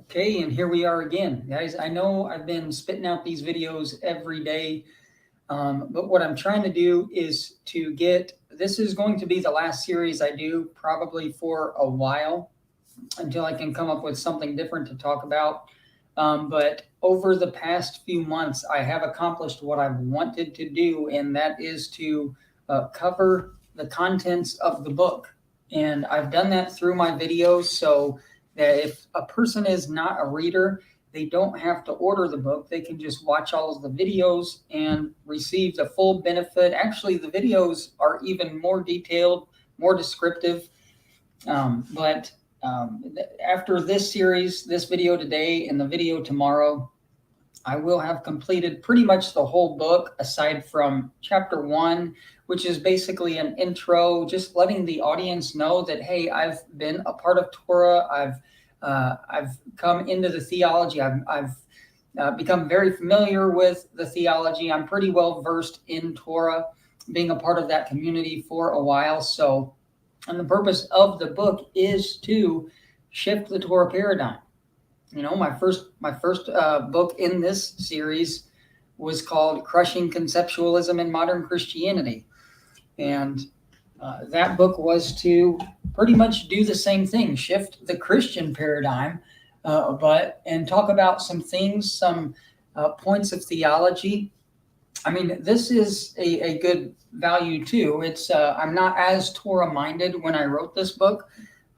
Okay, and here we are again. Guys, I know I've been spitting out these videos every day, but what I'm trying to do is to get, this is going to be the last series I do probably for a while until I can come up with something different to talk about. But over the past few months, I have accomplished what I've wanted to do, and that is to cover the contents of the book. And I've done that through my videos so that if a person is not a reader, they don't have to order the book. They can just watch all of the videos and receive the full benefit. Actually, the videos are even more detailed, more descriptive. But after this series, this video today and the video tomorrow, I will have completed pretty much the whole book aside from chapter 1, which is basically an intro, just letting the audience know that, hey, I've been a part of Torah. I've come into the theology. I've become very familiar with the theology. I'm pretty well versed in Torah, being a part of that community for a while. So, and the purpose of the book is to shift the Torah paradigm. You know, my first book in this series was called Crushing Conceptualism in Modern Christianity. And that book was to pretty much do the same thing, shift the Christian paradigm, and talk about some things, some points of theology. I mean, this is a good value too. It's I'm not as Torah minded when I wrote this book,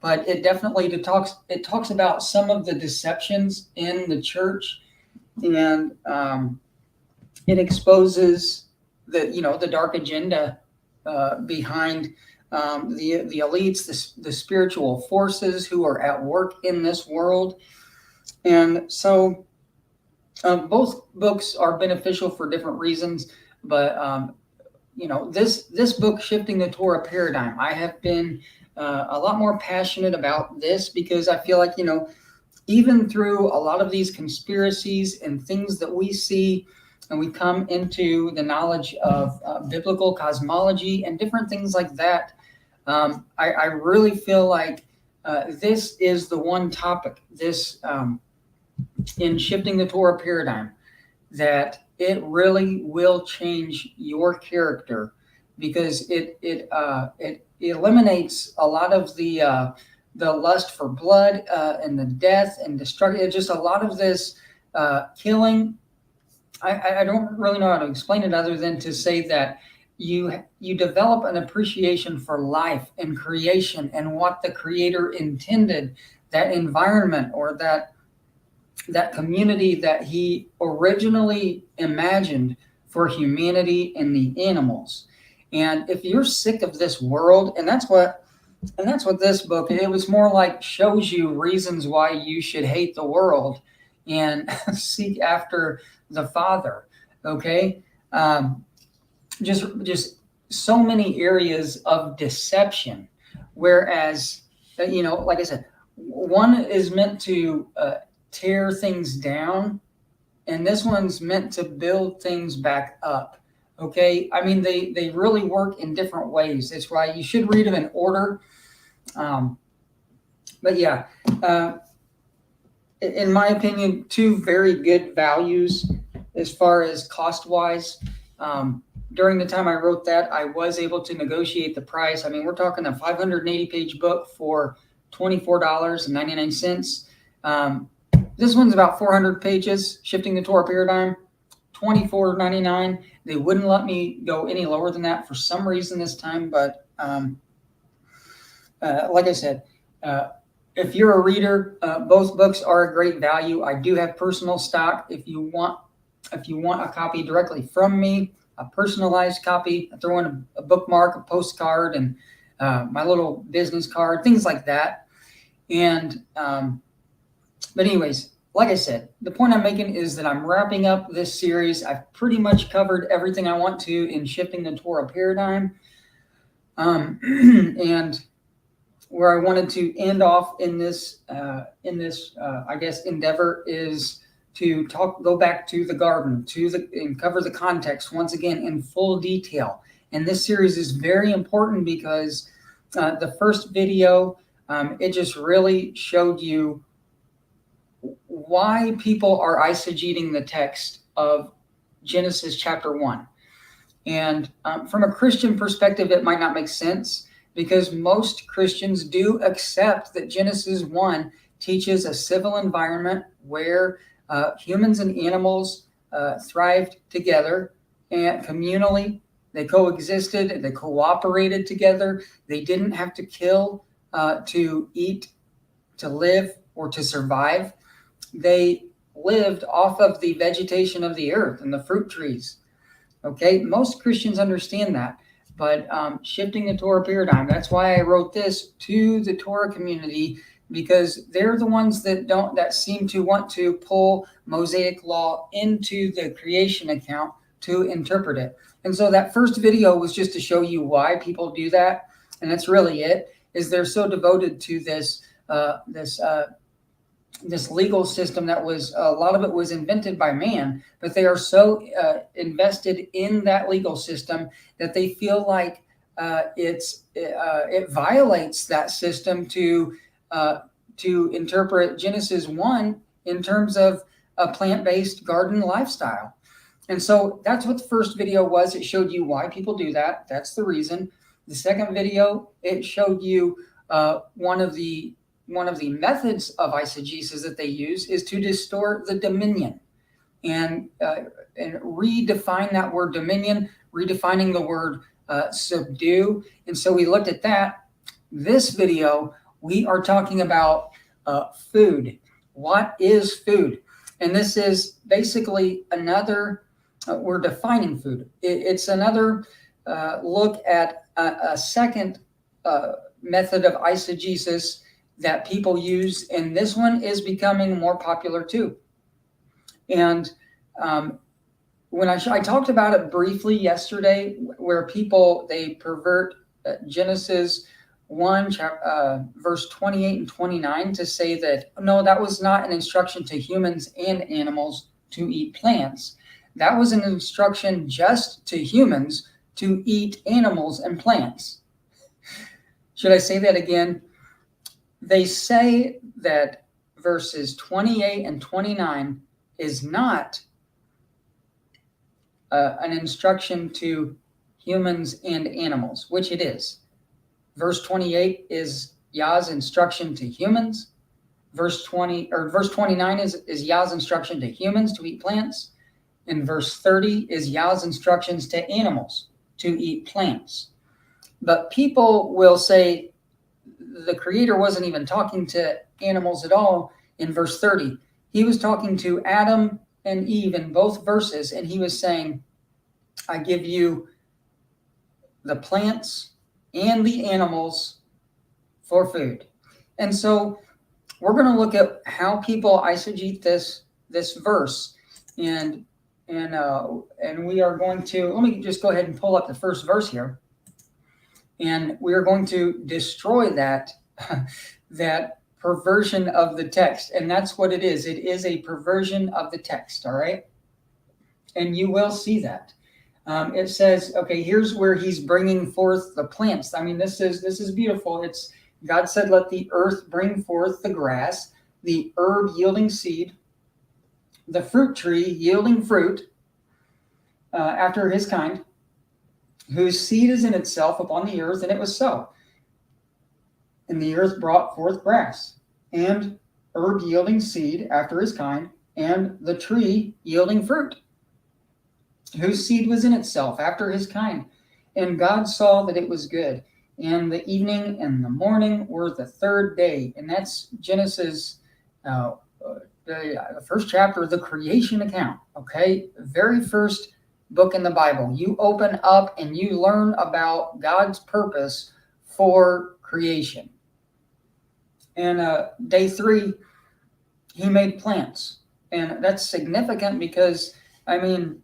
but it definitely talks about some of the deceptions in the church, and it exposes the dark agenda behind the elites, the spiritual forces who are at work in this world. And so both books are beneficial for different reasons, but this book, Shifting the Torah Paradigm, I have been a lot more passionate about this because I feel like, even through a lot of these conspiracies and things that we see, and we come into the knowledge of biblical cosmology and different things like that, I really feel like this is the one topic, this in Shifting the Torah Paradigm, that it really will change your character, because it eliminates a lot of the lust for blood and the death and destruction. Just a lot of this killing. I don't really know how to explain it other than to say that you develop an appreciation for life and creation and what the Creator intended, that environment or that community that He originally imagined for humanity and the animals. And if you're sick of this world, and that's what this book, it was more like shows you reasons why you should hate the world and seek after the Father. Okay, just so many areas of deception. Whereas, like I said, one is meant to tear things down, and this one's meant to build things back up. Okay, I mean, they really work in different ways. That's why you should read them in order. But yeah, in my opinion, two very good values as far as cost wise. During the time I wrote that, I was able to negotiate the price. I mean, we're talking a 580-page book for $24.99. This one's about 400 pages, Shifting the Torah Paradigm, $24.99. They wouldn't let me go any lower than that for some reason this time, but like I said, if you're a reader, both books are a great value. I do have personal stock. If you want a copy directly from me, a personalized copy, I throw in a bookmark, a postcard, and my little business card, things like that. And but anyways, like I said, the point I'm making is that I'm wrapping up this series. I've pretty much covered everything I want to in Shifting the Torah Paradigm. And where I wanted to end off in this I guess endeavor is to go back to the garden, and cover the context once again in full detail. And this series is very important because the first video, it just really showed you why people are eisegeting the text of Genesis chapter 1. And from a Christian perspective, it might not make sense, because most Christians do accept that Genesis 1 teaches a civil environment where humans and animals thrived together and communally. They coexisted, they cooperated together. They didn't have to kill to eat, to live, or to survive. They lived off of the vegetation of the earth and the fruit trees. Okay, most Christians understand that, but shifting the Torah paradigm, that's why I wrote this to the Torah community, because they're the ones that seem to want to pull Mosaic law into the creation account to interpret it. And so that first video was just to show you why people do that, and that's really it. Is they're so devoted to this legal system that was, a lot of it was invented by man, but they are so invested in that legal system that they feel like it violates that system to interpret Genesis 1 in terms of a plant-based garden lifestyle. And so that's what the first video was. It showed you why people do that. That's the reason. The second video, it showed you one of the methods of eisegesis that they use is to distort the dominion and redefine that word dominion, redefining the word subdue. And so we looked at that. This video, we are talking about food. What is food? And this is basically another, we're defining food. It's another look at a second method of eisegesis that people use, and this one is becoming more popular too. And when I talked about it briefly yesterday, where people, they pervert Genesis 1, verse 28 and 29 to say that, no, that was not an instruction to humans and animals to eat plants. That was an instruction just to humans to eat animals and plants. Should I say that again? They say that verses 28 and 29 is not an instruction to humans and animals, which it is. Verse 28 is Yah's instruction to humans. Verse 29 is Yah's instruction to humans to eat plants. And verse 30 is Yah's instructions to animals to eat plants. But people will say the Creator wasn't even talking to animals at all in verse 30. He was talking to Adam and Eve in both verses, and he was saying, I give you the plants and the animals for food. And so we're going to look at how people eisegete this verse, and we are going to, let me just go ahead and pull up the first verse here. And we are going to destroy that perversion of the text. And that's what it is. It is a perversion of the text, all right? And you will see that. It says, okay, here's where he's bringing forth the plants. I mean, this is beautiful. It's God said, let the earth bring forth the grass, the herb yielding seed, the fruit tree yielding fruit after his kind, whose seed is in itself upon the earth, and it was so. And the earth brought forth grass, and herb yielding seed after his kind, and the tree yielding fruit, whose seed was in itself after his kind. And God saw that it was good. And the evening and the morning were the third day. And that's Genesis, the first chapter of the creation account, okay? The very first book in the Bible. You open up and you learn about God's purpose for creation. And day 3, he made plants. And that's significant because, I mean,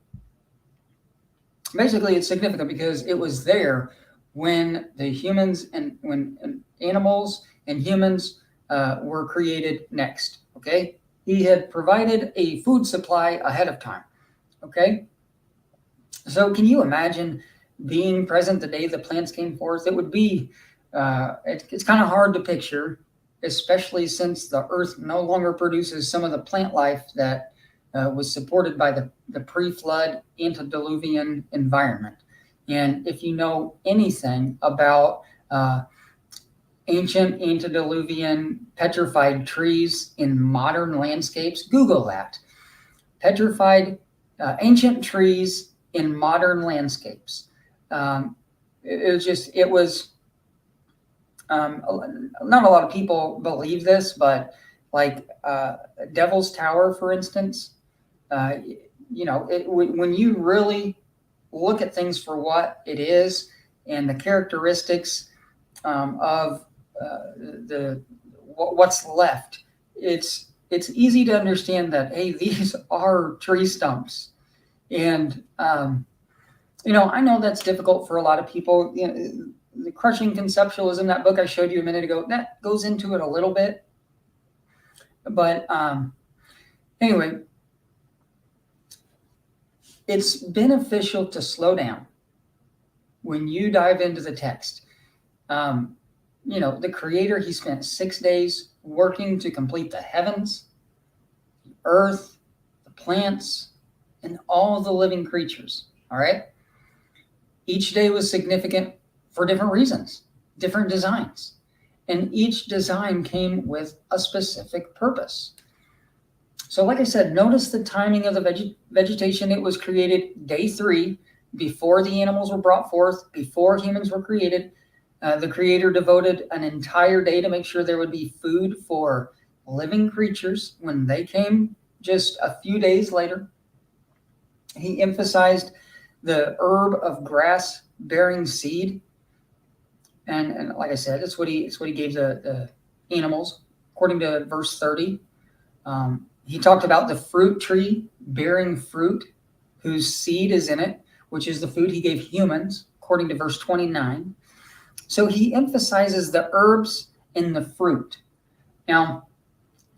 basically it's significant because it was there when the humans and when animals and humans were created next, okay? He had provided a food supply ahead of time, okay? So can you imagine being present the day the plants came forth? It would be, it's kind of hard to picture, especially since the earth no longer produces some of the plant life that was supported by the pre-flood antediluvian environment. And if you know anything about ancient antediluvian petrified trees in modern landscapes, Google that. Petrified ancient trees in modern landscapes. It was not a lot of people believe this, but like Devil's Tower, for instance, when you really look at things for what it is and the characteristics of what's left, it's easy to understand that, hey, these are tree stumps. And I know that's difficult for a lot of people. The Crushing Conceptualism, that book I showed you a minute ago, that goes into it a little bit. But anyway, it's beneficial to slow down when you dive into the text. The Creator, he spent 6 days working to complete the heavens, the earth, the plants, and all the living creatures. All right. Each day was significant for different reasons, different designs. And each design came with a specific purpose. So like I said, notice the timing of the vegetation. It was created day 3, before the animals were brought forth, before humans were created. The Creator devoted an entire day to make sure there would be food for living creatures when they came just a few days later. He emphasized the herb of grass-bearing seed. And like I said, it's what he gave the animals, according to verse 30. He talked about the fruit tree bearing fruit, whose seed is in it, which is the food he gave humans, according to verse 29. So he emphasizes the herbs and the fruit. Now,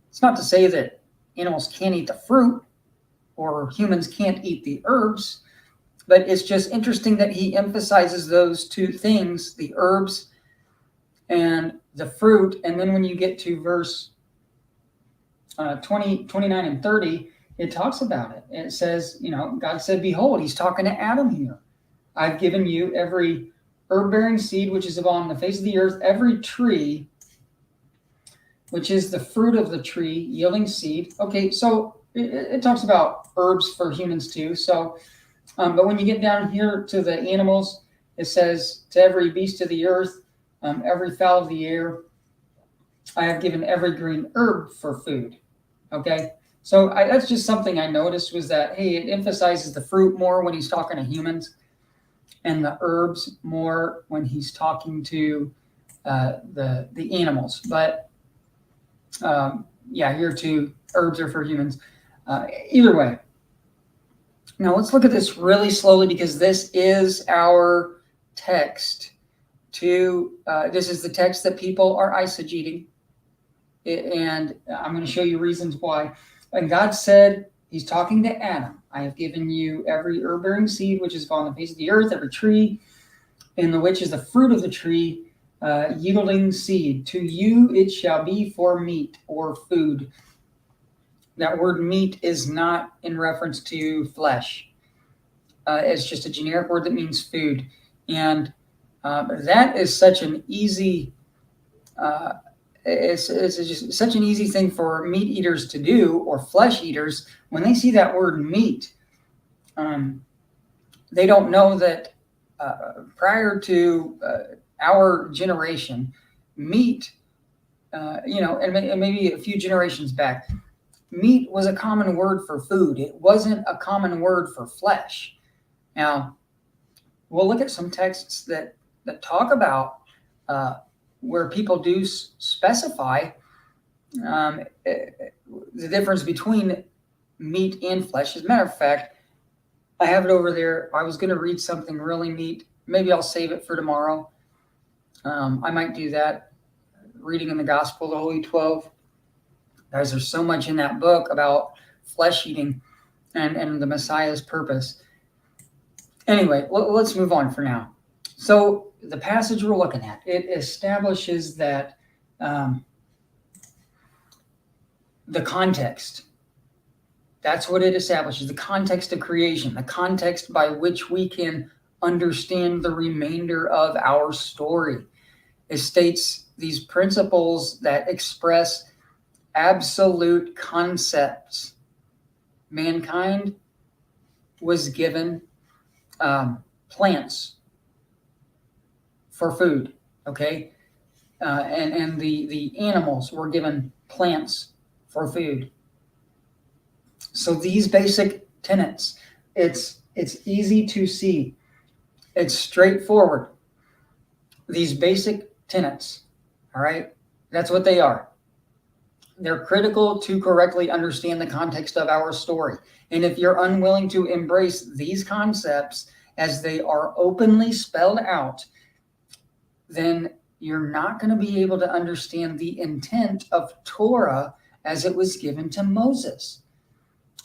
it's not to say that animals can't eat the fruit or humans can't eat the herbs, but it's just interesting that he emphasizes those two things, the herbs and the fruit. And then when you get to verse 29 and 30, it talks about it. And it says, God said, behold, he's talking to Adam here. I've given you every herb-bearing seed which is upon the face of the earth, every tree which is the fruit of the tree yielding seed. Okay, so it talks about herbs for humans too. So, but when you get down here to the animals, it says, to every beast of the earth, every fowl of the air, I have given every green herb for food. Okay, so that's just something I noticed, was that, hey, it emphasizes the fruit more when he's talking to humans, and the herbs more when he's talking to the animals. But here too, herbs are for humans. Either way. Now let's look at this really slowly, because this is our text. This is the text that people are eisegeting. And I'm going to show you reasons why. And God said, he's talking to Adam, I have given you every herb-bearing seed which is upon the face of the earth, every tree in the which is the fruit of the tree, yielding seed. To you it shall be for meat or food. That word meat is not in reference to flesh. It's just a generic word that means food. And that is such an easy it's just such an easy thing for meat eaters to do, or flesh eaters. When they see that word meat, they don't know that prior to our generation, meat, and maybe a few generations back, meat was a common word for food. It wasn't a common word for flesh. Now, we'll look at some texts that talk about where people do specify the difference between meat and flesh. As a matter of fact, I have it over there. I was going to read something really neat. Maybe I'll save it for tomorrow. I might do that. Reading in the Gospel, the Holy 12. Guys, there's so much in that book about flesh eating and the Messiah's purpose. Anyway, let's move on for now. So the passage we're looking at, it establishes that the context. That's what it establishes, the context of creation, the context by which we can understand the remainder of our story. It states these principles that express absolute concepts. Mankind was given plants for food, okay? And the animals were given plants for food. So these basic tenets, it's easy to see. It's straightforward. These basic tenets, all right? That's what they are. They're critical to correctly understand the context of our story. And if you're unwilling to embrace these concepts as they are openly spelled out, then you're not going to be able to understand the intent of Torah as it was given to Moses.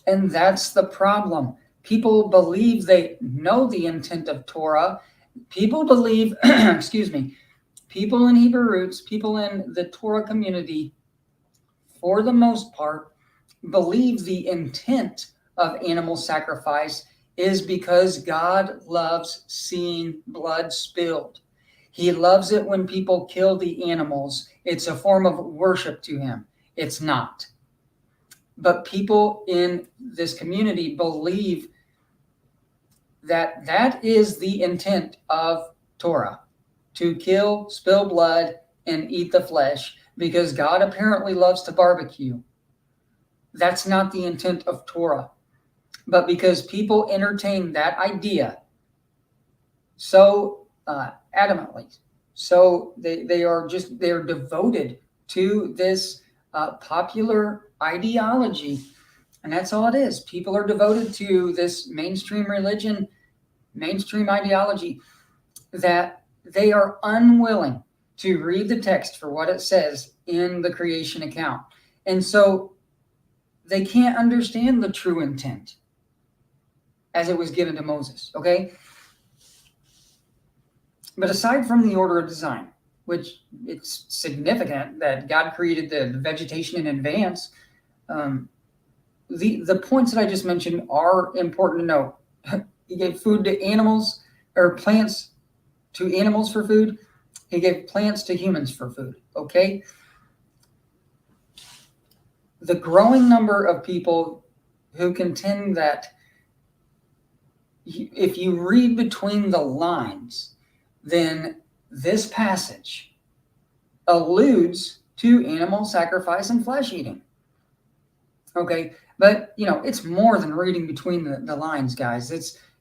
And that's the problem. People believe they know the intent of Torah. People believe, people in Hebrew roots, people in the Torah community, for the most part, believe the intent of animal sacrifice is because God loves seeing blood spilled. He loves it when people kill the animals. It's a form of worship to him. It's not. But people in this community believe that that is the intent of Torah, to kill, spill blood, and eat the flesh, because God apparently loves to barbecue. That's not the intent of Torah. But because people entertain that idea so adamantly, so they are devoted to this popular ideology, and that's all it is. People are devoted to this mainstream religion, mainstream ideology, that they are unwilling to read the text for what it says in the creation account. And so they can't understand the true intent as it was given to Moses, okay? But aside from the order of design, which it's significant that God created the vegetation in advance, the points that I just mentioned are important to note. He gave food to animals, or plants to animals for food. He gave plants to humans for food, okay? The growing number of people who contend that if you read between the lines, then this passage alludes to animal sacrifice and flesh eating. Okay, but it's more than reading between the lines, guys.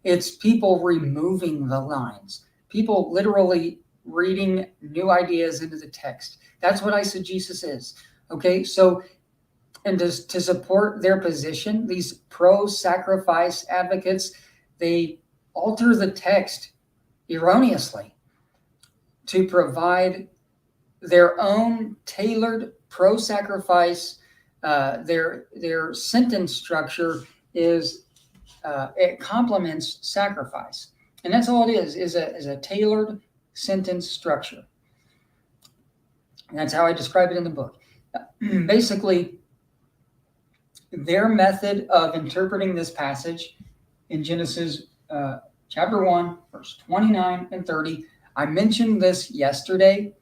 It's people removing the lines. People literally reading new ideas into the text. That's what eisegesis is. Okay, so, and to support their position, these pro-sacrifice advocates, they alter the text erroneously to provide their own tailored pro-sacrifice. Their sentence structure is it complements sacrifice, and that's all it is a tailored sentence structure. And that's how I describe it in the book. Basically, their method of interpreting this passage in Genesis chapter 1, verse 29 and 30. I mentioned this yesterday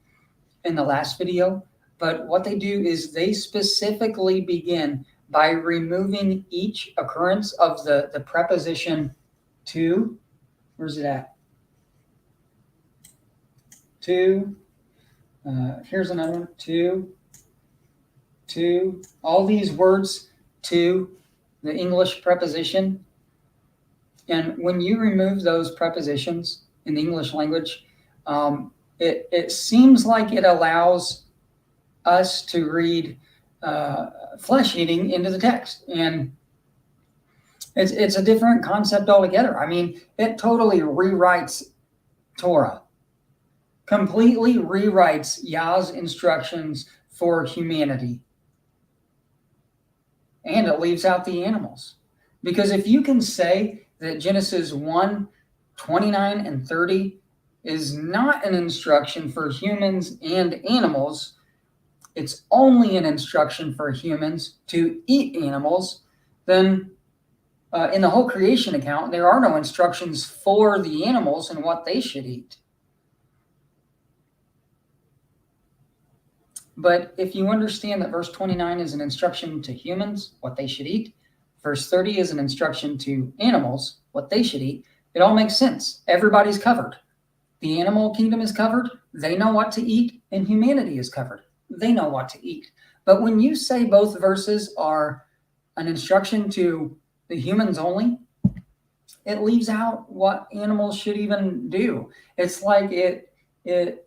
in the last video, but what they do is they specifically begin by removing each occurrence of the preposition to. Where's it at? To. Here's another one. To. All these words to, the English preposition. And when you remove those prepositions in the English language, it seems like it allows us to read flesh eating into the text. And it's a different concept altogether. I mean, it totally rewrites Torah, completely rewrites Yah's instructions for humanity. And it leaves out the animals. Because if you can say that Genesis 1, 29 and 30 is not an instruction for humans and animals, it's only an instruction for humans to eat animals, then in the whole creation account, there are no instructions for the animals and what they should eat. But if you understand that verse 29 is an instruction to humans, what they should eat, verse 30 is an instruction to animals, what they should eat, it all makes sense. Everybody's covered. The animal kingdom is covered. They know what to eat, and humanity is covered. They know what to eat. But when you say both verses are an instruction to the humans only, it leaves out what animals should even do. It's like their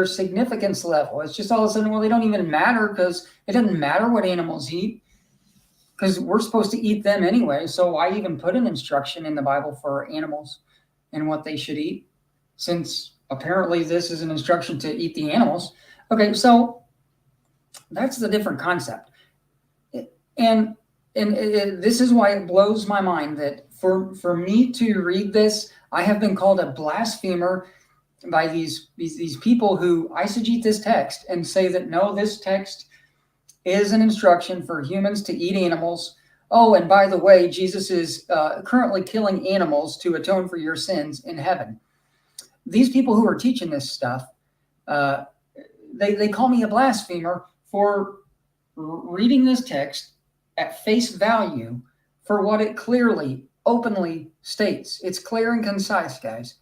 significance level. It's just all of a sudden, well, they don't even matter, because it doesn't matter what animals eat, because we're supposed to eat them anyway. So why even put an instruction in the Bible for animals and what they should eat, since apparently this is an instruction to eat the animals? Okay, so that's the different concept. And this is why it blows my mind that for me to read this, I have been called a blasphemer by these people who eisegete this text and say that no, this text is an instruction for humans to eat animals. Oh, and by the way, Jesus is currently killing animals to atone for your sins in heaven. These people who are teaching this stuff, they call me a blasphemer for reading this text at face value for what it clearly, openly states. It's clear and concise, guys.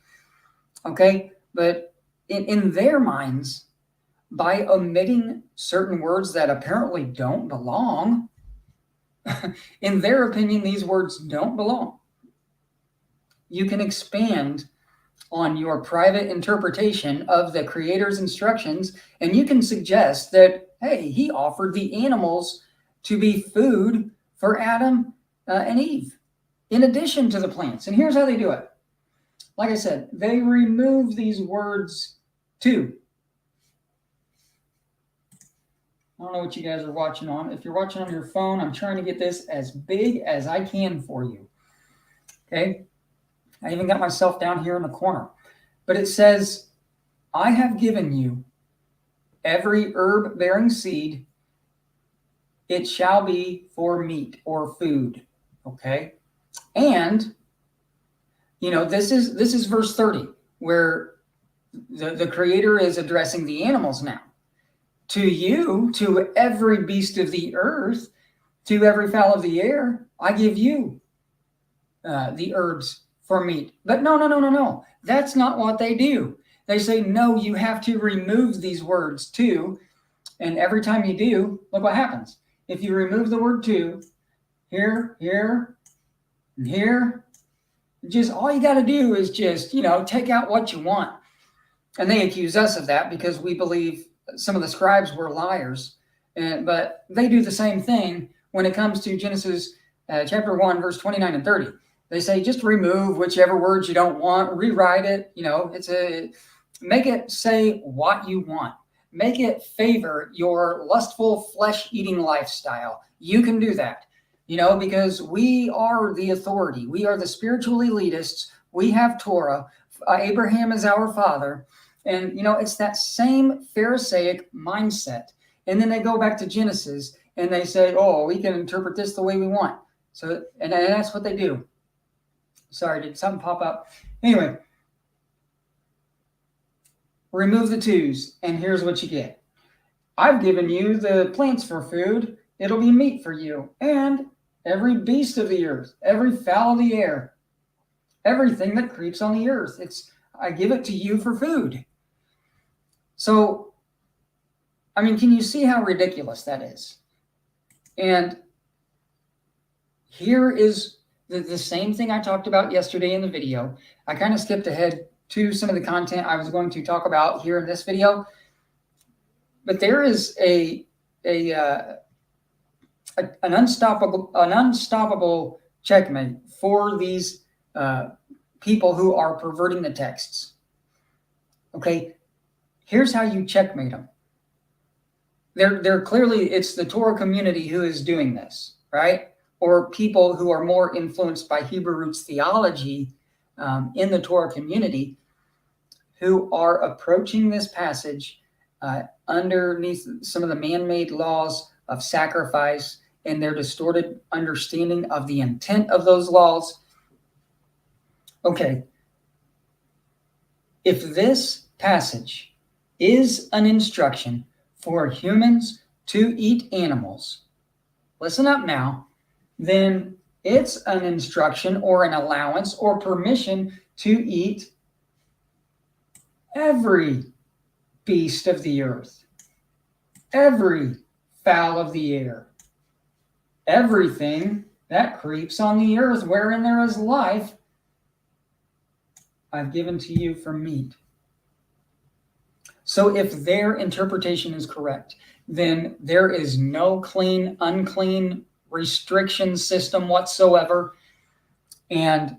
Okay? But in their minds, by omitting certain words that apparently don't belong, in their opinion, these words don't belong. You can expand on your private interpretation of the Creator's instructions, and you can suggest that, hey, he offered the animals to be food for Adam and Eve, in addition to the plants. And here's how they do it. Like I said, they remove these words too. I don't know what you guys are watching on. If you're watching on your phone, I'm trying to get this as big as I can for you. Okay? I even got myself down here in the corner. But it says, I have given you every herb-bearing seed. It shall be for meat or food. Okay? And, you know, this is verse 30, where the Creator is addressing the animals now. To you, to every beast of the earth, to every fowl of the air, I give you the herbs for meat. But no. That's not what they do. They say, no, you have to remove these words too. And every time you do, look what happens. If you remove the word to, here, and here, just all you got to do is just, take out what you want. And they accuse us of that because we believe some of the scribes were liars. But they do the same thing when it comes to Genesis chapter 1, verse 29 and 30. They say, just remove whichever words you don't want, rewrite it. Make it say what you want. Make it favor your lustful flesh-eating lifestyle. You can do that, because we are the authority. We are the spiritual elitists. We have Torah. Abraham is our father. And, it's that same Pharisaic mindset. And then they go back to Genesis and they say, oh, we can interpret this the way we want. So, and that's what they do. Sorry, did something pop up? Anyway, remove the twos, and here's what you get. I've given you the plants for food. It'll be meat for you. And every beast of the earth, every fowl of the air, everything that creeps on the earth. I give it to you for food. So, can you see how ridiculous that is? And here is the same thing I talked about yesterday in the video. I kind of skipped ahead to some of the content I was going to talk about here in this video. But there is an unstoppable checkmate for these people who are perverting the texts. Okay, here's how you checkmate them. They're clearly, it's the Torah community who is doing this, right? Or people who are more influenced by Hebrew roots theology in the Torah community, who are approaching this passage underneath some of the man-made laws of sacrifice and their distorted understanding of the intent of those laws. Okay, if this passage is an instruction for humans to eat animals, listen up now, then it's an instruction or an allowance or permission to eat every beast of the earth, every fowl of the air, everything that creeps on the earth wherein there is life, I've given to you for meat. So if their interpretation is correct, then there is no clean, unclean restriction system whatsoever. And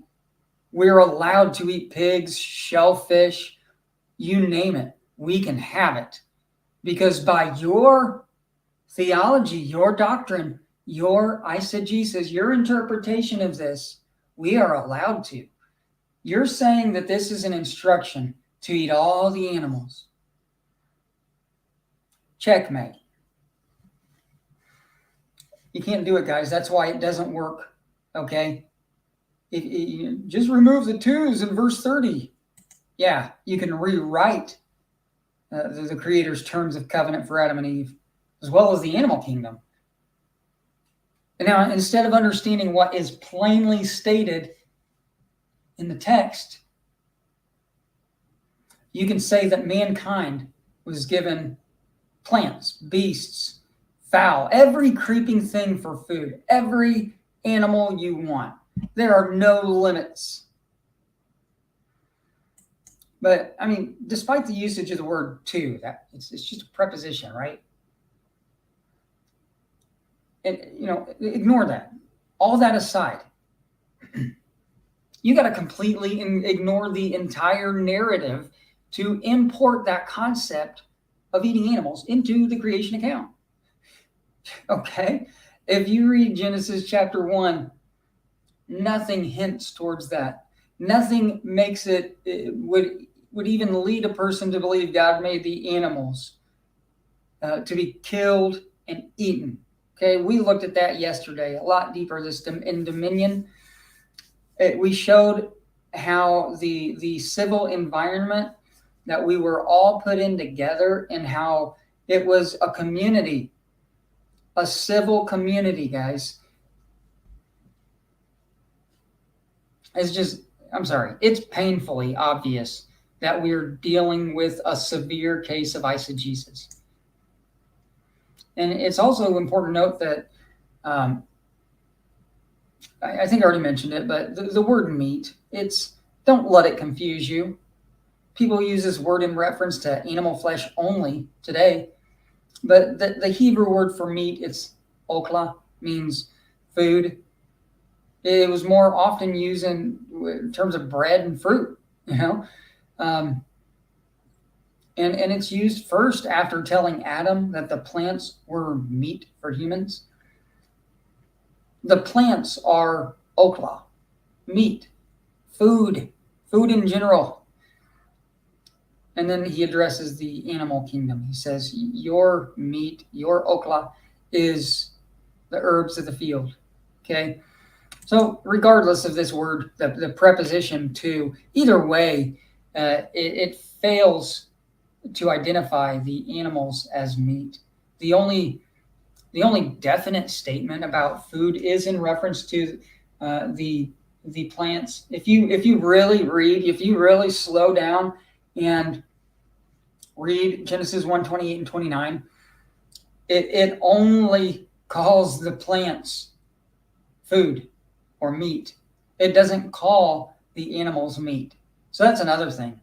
we're allowed to eat pigs, shellfish, you name it. We can have it. Because by your theology, your doctrine, your eisegesis, your interpretation of this, we are allowed to. You're saying that this is an instruction to eat all the animals. Checkmate. You can't do it, guys. That's why it doesn't work. Okay? You just remove the twos in verse 30. Yeah, you can rewrite the Creator's terms of covenant for Adam and Eve, as well as the animal kingdom. And now, instead of understanding what is plainly stated in the text, you can say that mankind was given plants, beasts, fowl, every creeping thing for food, every animal you want. There are no limits. But, I mean, despite the usage of the word to, that it's just a preposition, right? And, ignore that. All that aside, you got to completely ignore the entire narrative to import that concept of eating animals into the creation account. Okay? If you read Genesis chapter 1, nothing hints towards that. Nothing makes it would even lead a person to believe God made the animals to be killed and eaten. Okay, we looked at that yesterday, a lot deeper. In Dominion, we showed how the civil environment that we were all put in together, and how it was a community, a civil community, guys. It's painfully obvious that we're dealing with a severe case of eisegesis. And it's also important to note that, I think I already mentioned it, but the word meat, don't let it confuse you. People use this word in reference to animal flesh only today, but the Hebrew word for meat, it's okla, means food. It was more often used in terms of bread and fruit, and it's used first after telling Adam that the plants were meat for humans. The plants are okla, meat, food in general. And then he addresses the animal kingdom. He says, your meat, your okla, is the herbs of the field. Okay? So regardless of this word, the preposition to, either way, it fails to identify the animals as meat. The only definite statement about food is in reference to the plants. If you really slow down and read Genesis 1:28 and 29, it only calls the plants food or meat. It doesn't call the animals meat. So that's another thing.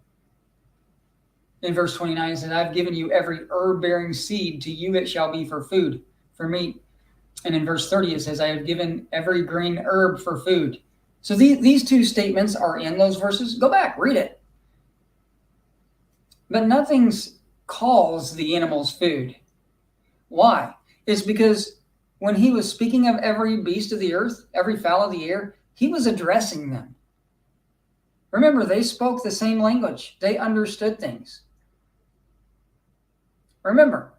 In verse 29, it says, I've given you every herb-bearing seed. To you it shall be for food, for meat. And in verse 30, it says, I have given every green herb for food. So these two statements are in those verses. Go back, read it. But nothing calls the animals food. Why? It's because when he was speaking of every beast of the earth, every fowl of the air, he was addressing them. Remember, they spoke the same language. They understood things. Remember,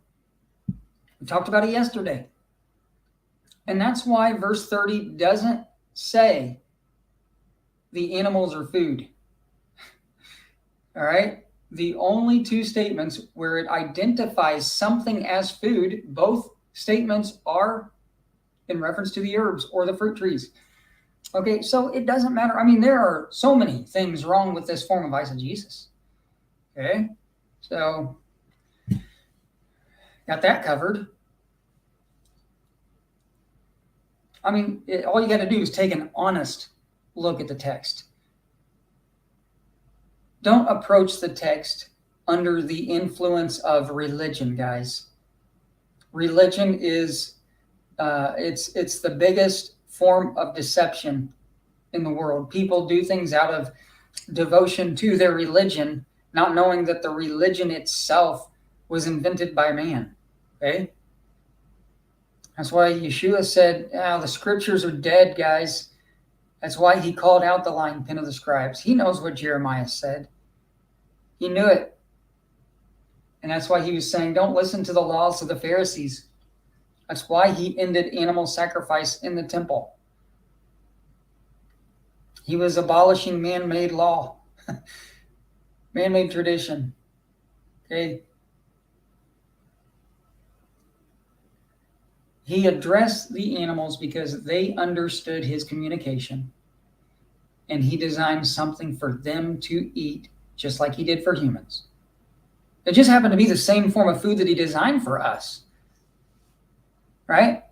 we talked about it yesterday. And that's why verse 30 doesn't say the animals are food. All right? The only two statements where it identifies something as food, both statements are in reference to the herbs or the fruit trees. Okay, so it doesn't matter. I mean, there are so many things wrong with this form of eisegesis. Okay, so got that covered. I mean, all you got to do is take an honest look at the text. Don't approach the text under the influence of religion, guys. Religion is it's the biggest form of deception in the world. People do things out of devotion to their religion, not knowing that the religion itself was invented by man. Okay? That's why Yeshua said, the scriptures are dead, guys. That's why he called out the lying pen of the scribes. He knows what Jeremiah said. He knew it. And that's why he was saying, don't listen to the laws of the Pharisees. That's why he ended animal sacrifice in the temple. He was abolishing man-made law, man-made tradition. Okay. He addressed the animals because they understood his communication, and he designed something for them to eat, just like he did for humans. It just happened to be the same form of food that he designed for us. Right?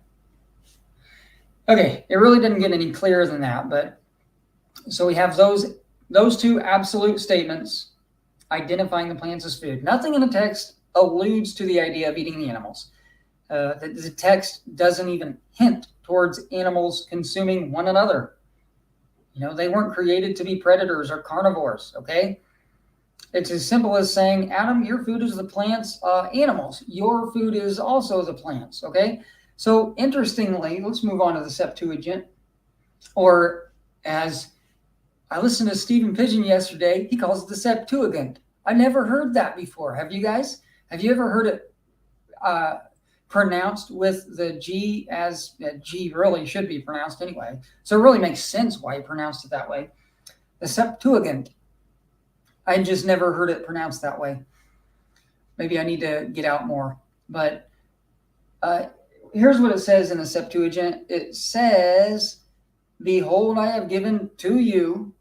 Okay, it really didn't get any clearer than that, but so we have those two absolute statements identifying the plants as food. Nothing in the text alludes to the idea of eating the animals. The text doesn't even hint towards animals consuming one another. They weren't created to be predators or carnivores, okay? It's as simple as saying, Adam, your food is the plants, animals. Your food is also the plants, okay? So interestingly, let's move on to the Septuagint. Or as I listened to Stephen Pigeon yesterday, he calls it the Septuagint. I never heard that before. Have you guys? Have you ever heard it pronounced with the G as G really should be pronounced anyway? So it really makes sense why he pronounced it that way. The Septuagint. I just never heard it pronounced that way. Maybe I need to get out more. But here's what it says in the Septuagint. It says, behold, I have given to you,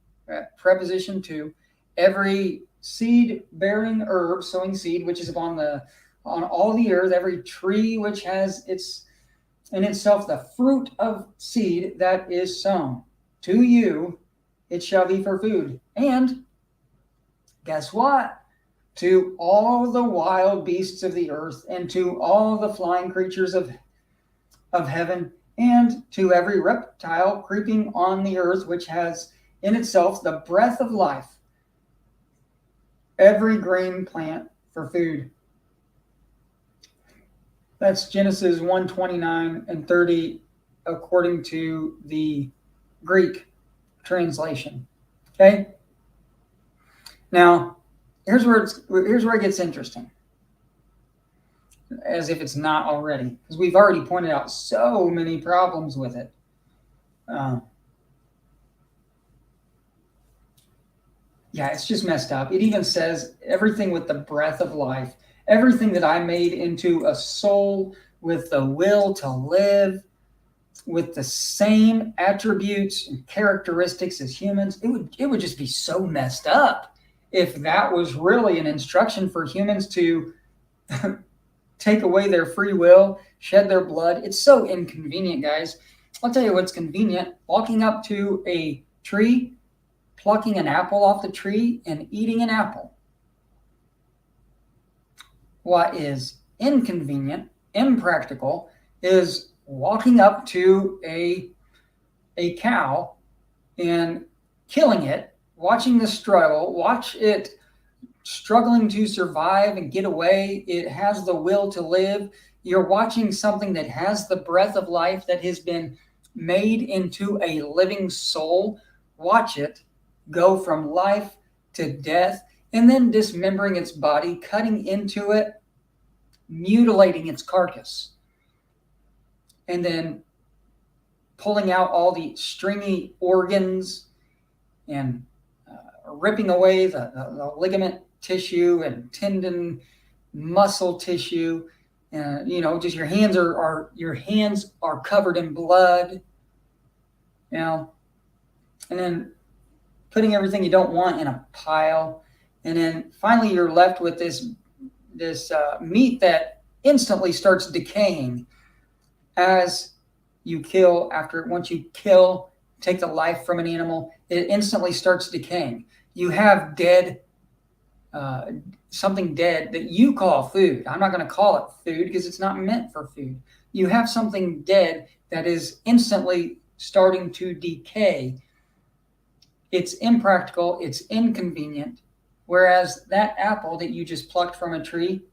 preposition to, every seed-bearing herb, sowing seed, which is on all the earth, every tree which has in itself the fruit of seed that is sown. To you it shall be for food. And guess what? To all the wild beasts of the earth, and to all the flying creatures of heaven, and to every reptile creeping on the earth, which has in itself the breath of life, every green plant for food. That's Genesis 1:29 and 30, according to the Greek translation. Okay? Now, here's where it gets interesting, as if it's not already, because we've already pointed out so many problems with it. It's just messed up. It even says everything with the breath of life, everything that I made into a soul with the will to live, with the same attributes and characteristics as humans. It would just be so messed up if that was really an instruction for humans to take away their free will, shed their blood. It's so inconvenient, guys. I'll tell you what's convenient. Walking up to a tree, plucking an apple off the tree, and eating an apple. What is inconvenient, impractical, is walking up to a cow and killing it, watching the struggle, watch it struggling to survive and get away. It has the will to live. You're watching something that has the breath of life, that has been made into a living soul. Watch it go from life to death, and then dismembering its body, cutting into it, mutilating its carcass, and then pulling out all the stringy organs and ripping away the ligament tissue and tendon, muscle tissue. Just your hands are covered in blood, and then putting everything you don't want in a pile, and then finally you're left with this meat that instantly starts decaying as you kill. Once you kill, take the life from an animal, it instantly starts decaying. You have something dead that you call food. I'm not going to call it food because it's not meant for food. You have something dead that is instantly starting to decay. It's impractical, it's inconvenient, whereas that apple that you just plucked from a tree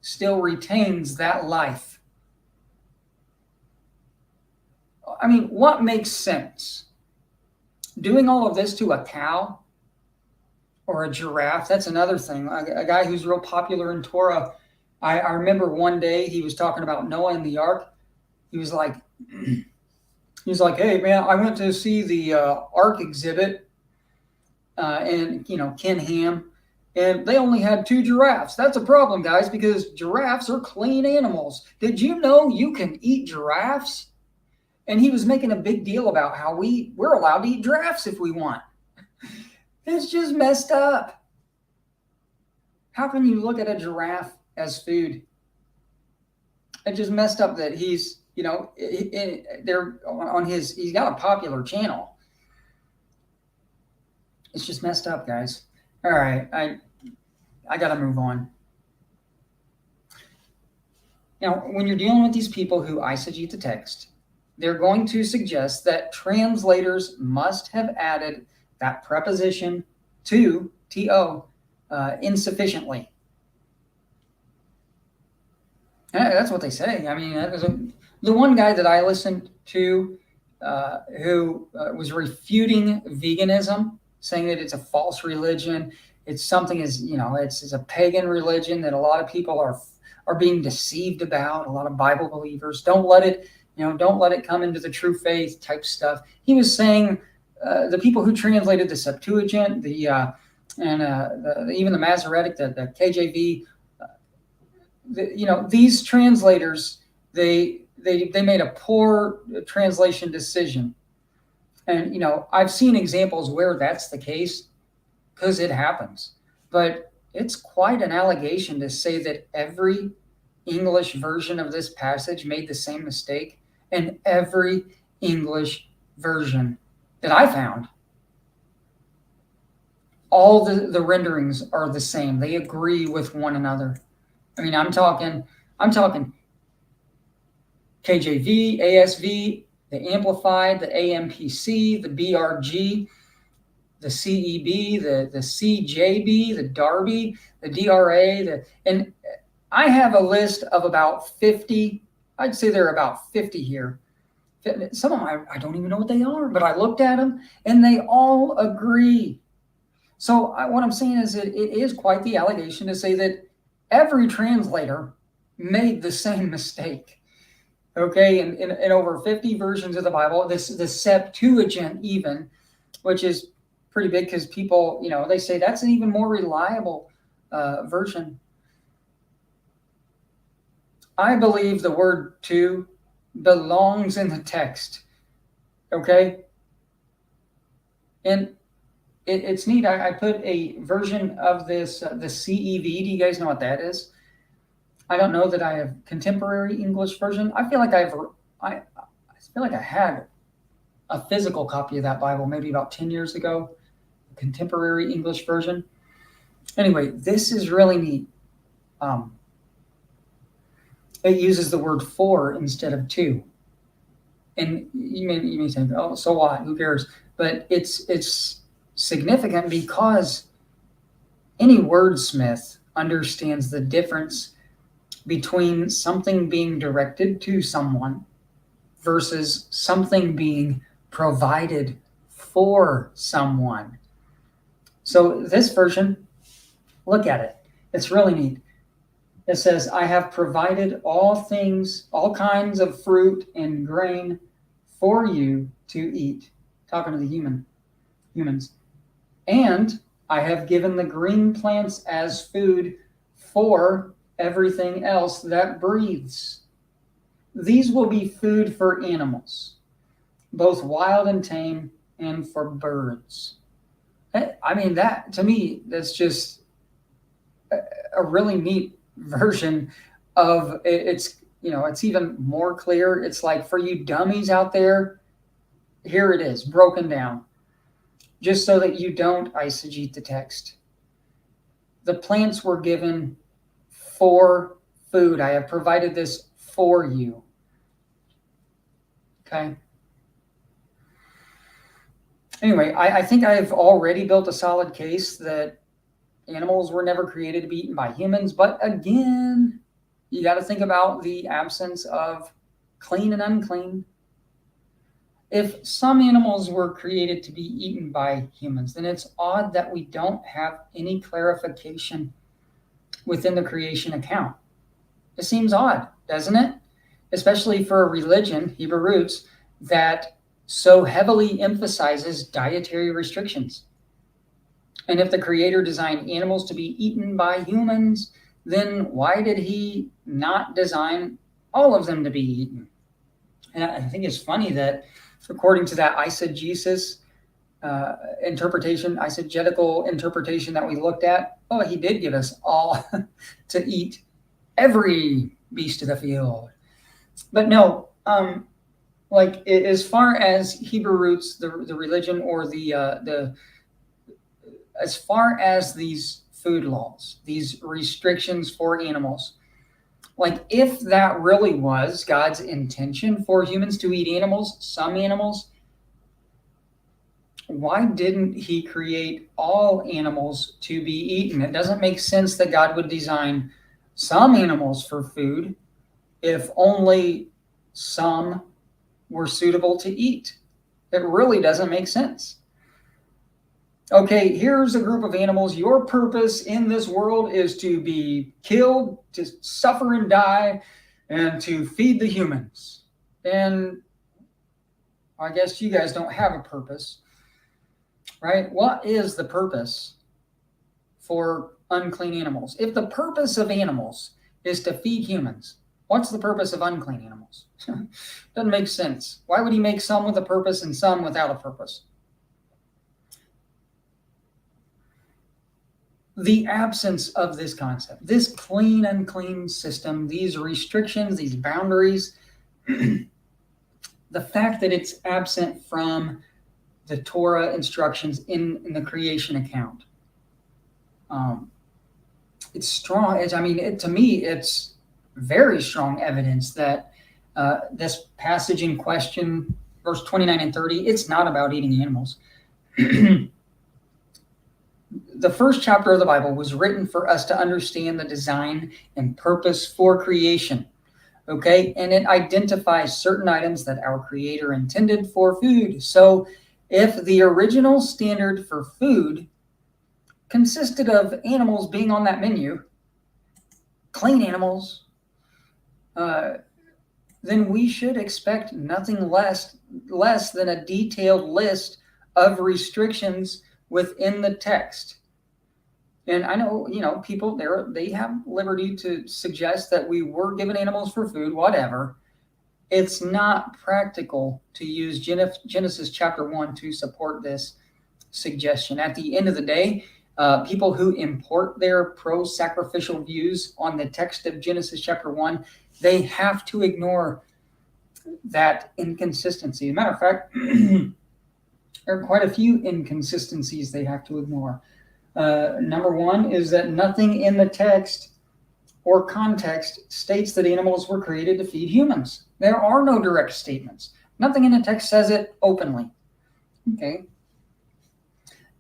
still retains that life. I mean, what makes sense? Doing all of this to a cow or a giraffe, that's another thing. A guy who's real popular in Torah, I remember one day he was talking about Noah and the ark. He was like, hey, man, I went to see the ark exhibit and Ken Ham, and they only had 2 giraffes. That's a problem, guys, because giraffes are clean animals. Did you know you can eat giraffes? And he was making a big deal about how we're allowed to eat giraffes if we want. It's just messed up. How can you look at a giraffe as food? It's just messed up that he's, they're on he's got a popular channel. It's just messed up, guys. All right, I got to move on. Now, when you're dealing with these people who eisegete the text, they're going to suggest that translators must have added that preposition to, to, insufficiently. That's what they say. I mean, the one guy that I listened to who was refuting veganism, saying that it's a false religion, it's something it's a pagan religion that a lot of people are being deceived about. A lot of Bible believers don't let it come into the true faith type stuff. He was saying the people who translated the Septuagint, even the Masoretic, the KJV, these translators, they made a poor translation decision. And, I've seen examples where that's the case because it happens. But it's quite an allegation to say that every English version of this passage made the same mistake, and every English version that I found, all the renderings are the same. They agree with one another. I mean, I'm talking KJV, ASV, the Amplified, the AMPC, the BRG, the CEB, the CJB, the Darby, the DRA, and I have a list of about 50. I'd say there are about 50 here. Some of them I don't even know what they are, but I looked at them and they all agree. So what I'm saying is that it is quite the allegation to say that every translator made the same mistake. Okay, in over 50 versions of the Bible, the Septuagint even, which is pretty big because people, they say that's an even more reliable version. I believe the word "to" belongs in the text. Okay, and it's neat. I put a version of this, the CEV. Do you guys know what that is? I don't know that I have contemporary English version. I feel like I had a physical copy of that Bible maybe about 10 years ago, a contemporary English version. Anyway, this is really neat. It uses the word "for" instead of "to." And you may think, oh, so what? Who cares? But it's significant because any wordsmith understands the difference between something being directed to someone versus something being provided for someone. So this version, look at it. It's really neat. It says, I have provided all things, all kinds of fruit and grain for you to eat. Talking to the humans. And I have given the green plants as food for everything else that breathes. These will be food for animals, both wild and tame, and for birds. I mean, that to me, that's just a really neat version of it's, it's even more clear. It's like, for you dummies out there, here it is broken down, just so that you don't eisegete the text. The plants were given for food. I have provided this for you. Okay. Anyway, I think I've already built a solid case that animals were never created to be eaten by humans. But again, you got to think about the absence of clean and unclean. If some animals were created to be eaten by humans, then it's odd that we don't have any clarification within the creation account. It seems odd, doesn't it? Especially for a religion, Hebrew roots, that so heavily emphasizes dietary restrictions. And if the Creator designed animals to be eaten by humans, then why did he not design all of them to be eaten? And I think it's funny that according to that eisegesis eisegetical interpretation that we looked at, he did give us all to eat every beast of the field. But no, like as far as Hebrew roots, the religion, or as far as these food laws, these restrictions for animals, like if that really was God's intention for humans to eat animals, some animals, why didn't he create all animals to be eaten? It doesn't make sense that God would design some animals for food if only some were suitable to eat. It really doesn't make sense. Okay, here's a group of animals. Your purpose in this world is to be killed, to suffer and die, and to feed the humans. And I guess you guys don't have a purpose, right? What is the purpose for unclean animals? If the purpose of animals is to feed humans, what's the purpose of unclean animals? Doesn't make sense. Why would he make some with a purpose and some without a purpose? The absence of this concept, this clean, unclean system, these restrictions, these boundaries, the fact that it's absent from the Torah instructions in the creation account. It's strong. To me, it's very strong evidence that this passage in question, verse 29 and 30, it's not about eating animals. The first chapter of the Bible was written for us to understand the design and purpose for creation. Okay, and it identifies certain items that our Creator intended for food. So if the original standard for food consisted of animals being on that menu, clean animals, then we should expect nothing less than a detailed list of restrictions within the text. And I know, people they have liberty to suggest that we were given animals for food, whatever. It's not practical to use Genesis chapter 1 to support this suggestion. At the end of the day, people who import their pro-sacrificial views on the text of Genesis chapter 1, they have to ignore that inconsistency. As a matter of fact, there are quite a few inconsistencies they have to ignore. Number one is that nothing in the text or context states that animals were created to feed humans. There are no direct statements. Nothing in the text says it openly. Okay.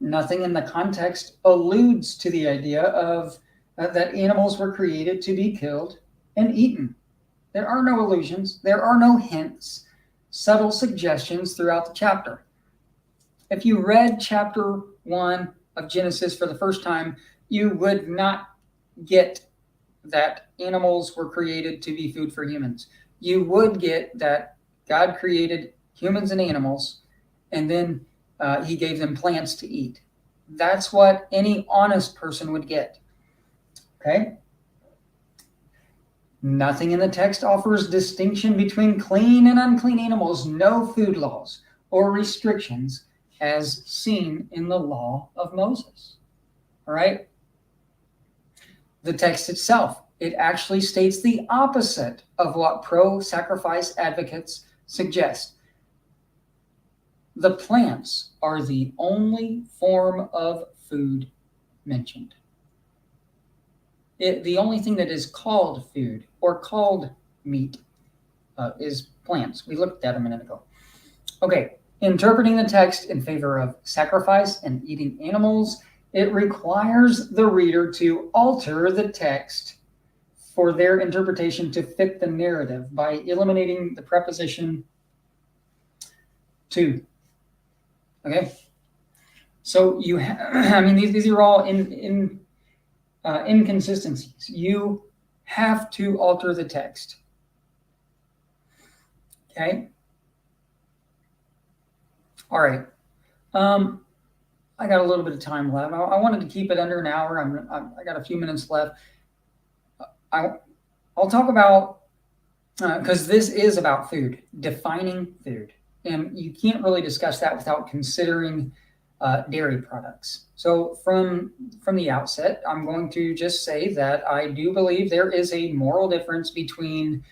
Nothing in the context alludes to the idea of that animals were created to be killed and eaten. There are no allusions. There are no hints, subtle suggestions throughout the chapter. If you read chapter 1 of Genesis for the first time, you would not get that animals were created to be food for humans. You would get that God created humans and animals, and then he gave them plants to eat. That's what any honest person would get. Okay? Nothing in the text offers distinction between clean and unclean animals, no food laws or restrictions as seen in the law of Moses. All right? The text itself, it actually states the opposite of what pro-sacrifice advocates suggest. The plants are the only form of food mentioned. The only thing that is called food or called meat is plants. We looked at that a minute ago. Okay, interpreting the text in favor of sacrifice and eating animals, it requires the reader to alter the text for their interpretation to fit the narrative by eliminating the preposition to. Okay, so these are all inconsistencies. You have to alter the text. Okay. All right. I got a little bit of time left. I wanted to keep it under an hour. I got a few minutes left. I'll talk about, because this is about food, defining food. And you can't really discuss that without considering dairy products. So from the outset, I'm going to just say that I do believe there is a moral difference between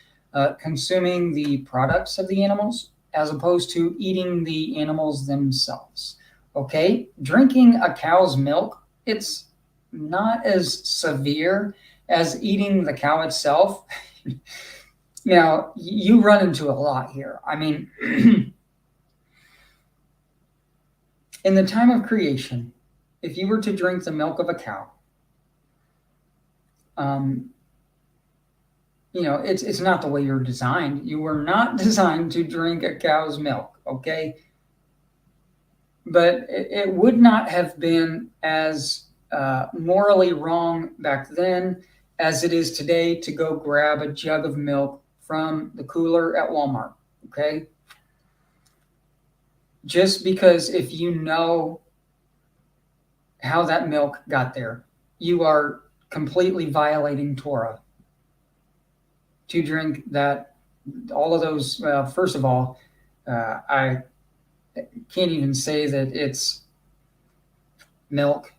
consuming the products of the animals as opposed to eating the animals themselves. Okay, drinking a cow's milk, it's not as severe as eating the cow itself. Now, you run into a lot here. I mean, in the time of creation, if you were to drink the milk of a cow, it's not the way you're designed. You were not designed to drink a cow's milk, okay? But it would not have been as morally wrong back then as it is today to go grab a jug of milk from the cooler at Walmart, okay? Just because if you know how that milk got there, you are completely violating Torah to drink that, all of those. First of all, I can't even say that it's milk.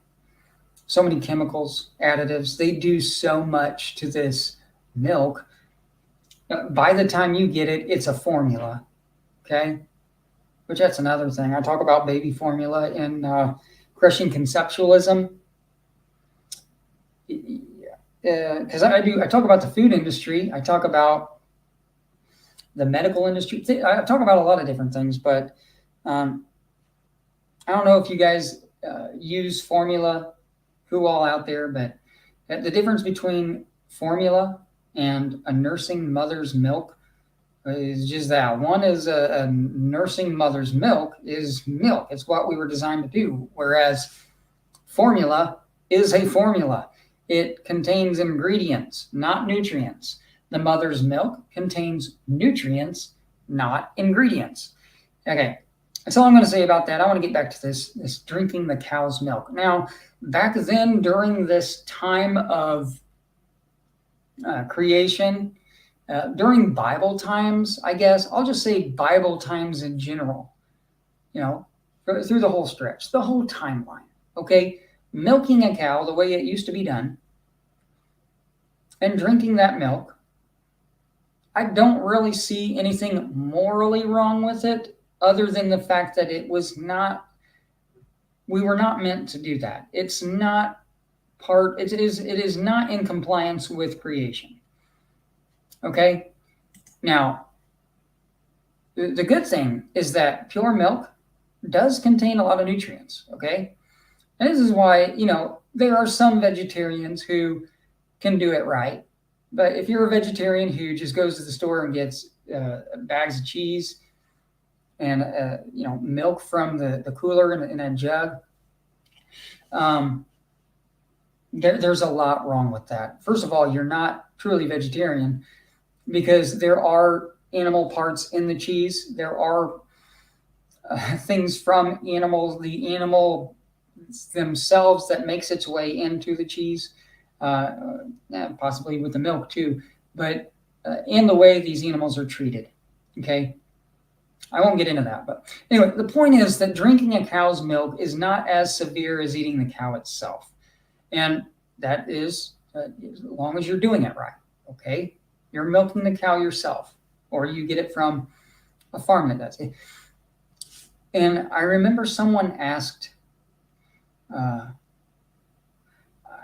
So many chemicals, additives, they do so much to this milk. By the time you get it, it's a formula, okay? Which that's another thing. I talk about baby formula in Crushing Conceptualism. Because I talk about the food industry. I talk about the medical industry. I talk about a lot of different things, but I don't know if you guys use formula, who all out there, but the difference between formula and a nursing mother's milk is just that. One is a nursing mother's milk is milk. It's what we were designed to do. Whereas formula is a formula. It contains ingredients, not nutrients. The mother's milk contains nutrients, not ingredients. Okay, that's all I'm going to say about that. I want to get back to this drinking the cow's milk. Now, back then, during this time of creation, during Bible times, I guess, I'll just say Bible times in general, through the whole stretch, the whole timeline, okay? Milking a cow the way it used to be done and drinking that milk, I don't really see anything morally wrong with it other than the fact that we were not meant to do that. It is not in compliance with creation. Okay? Now, the good thing is that pure milk does contain a lot of nutrients, okay? And this is why, there are some vegetarians who can do it right. But if you're a vegetarian who just goes to the store and gets bags of cheese and, milk from the cooler in a jug, There's a lot wrong with that. First of all, you're not truly vegetarian because there are animal parts in the cheese. There are things from animals, the animal themselves that makes its way into the cheese, possibly with the milk too, but in the way these animals are treated. Okay. I won't get into that, but anyway, the point is that drinking a cow's milk is not as severe as eating the cow itself. And that is, as long as you're doing it right, okay? You're milking the cow yourself, or you get it from a farm that does it. And I remember someone asked, I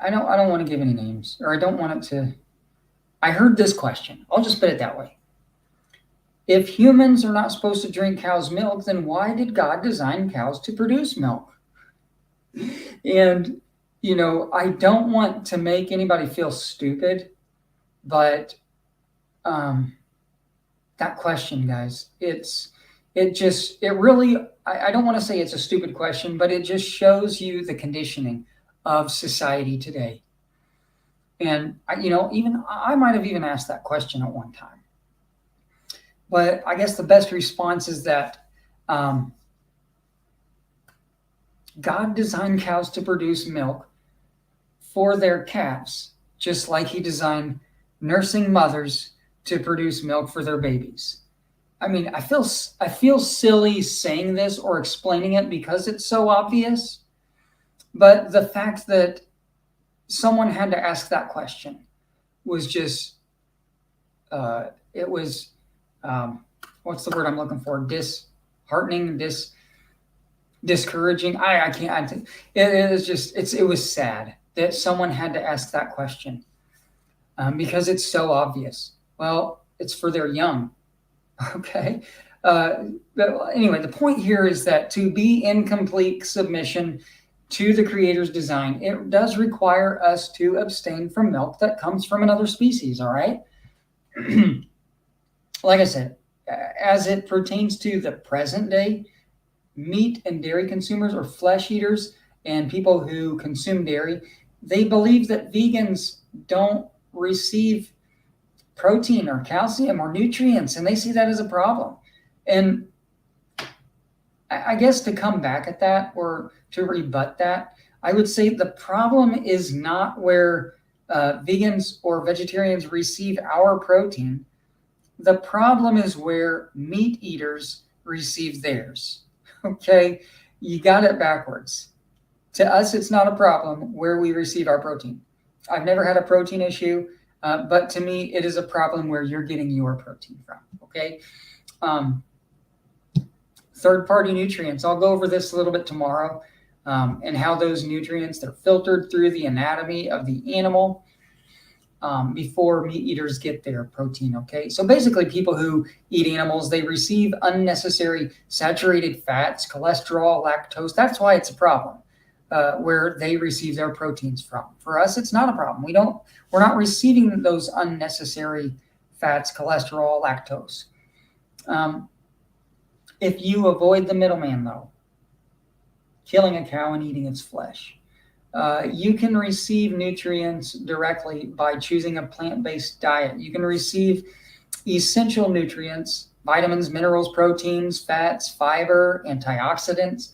don't want to give any names, or I don't want it to, I heard this question. I'll just put it that way. If humans are not supposed to drink cow's milk, then why did God design cows to produce milk? And, you know, I don't want to make anybody feel stupid, but that question, guys, I don't want to say it's a stupid question, but it just shows you the conditioning of society today. And, I might have even asked that question at one time. But I guess the best response is that God designed cows to produce milk for their calves, just like he designed nursing mothers to produce milk for their babies. I mean, I feel silly saying this or explaining it because it's so obvious, but the fact that someone had to ask that question was just, what's the word I'm looking for? Disheartening, discouraging. I can't. It was sad that someone had to ask that question because it's so obvious. Well, it's for their young. Okay. But anyway, the point here is that to be in complete submission to the Creator's design, it does require us to abstain from milk that comes from another species. All right. Like I said, as it pertains to the present day, meat and dairy consumers or flesh eaters and people who consume dairy, they believe that vegans don't receive protein or calcium or nutrients, and they see that as a problem. And I guess to come back at that or to rebut that, I would say the problem is not where vegans or vegetarians receive our protein. The problem is where meat eaters receive theirs. Okay, you got it backwards. To us, it's not a problem where we receive our protein. I've never had a protein issue, but to me, it is a problem where you're getting your protein from. Okay, third-party nutrients. I'll go over this a little bit tomorrow, and how those nutrients, they're filtered through the anatomy of the animal before meat eaters get their protein. Okay, so basically people who eat animals, they receive unnecessary saturated fats, cholesterol, lactose. That's why it's a problem where they receive their proteins from. For us, it's not a problem. We're not receiving those unnecessary fats, cholesterol, lactose. If you avoid the middleman, though, killing a cow and eating its flesh, you can receive nutrients directly by choosing a plant-based diet. You can receive essential nutrients, vitamins, minerals, proteins, fats, fiber, antioxidants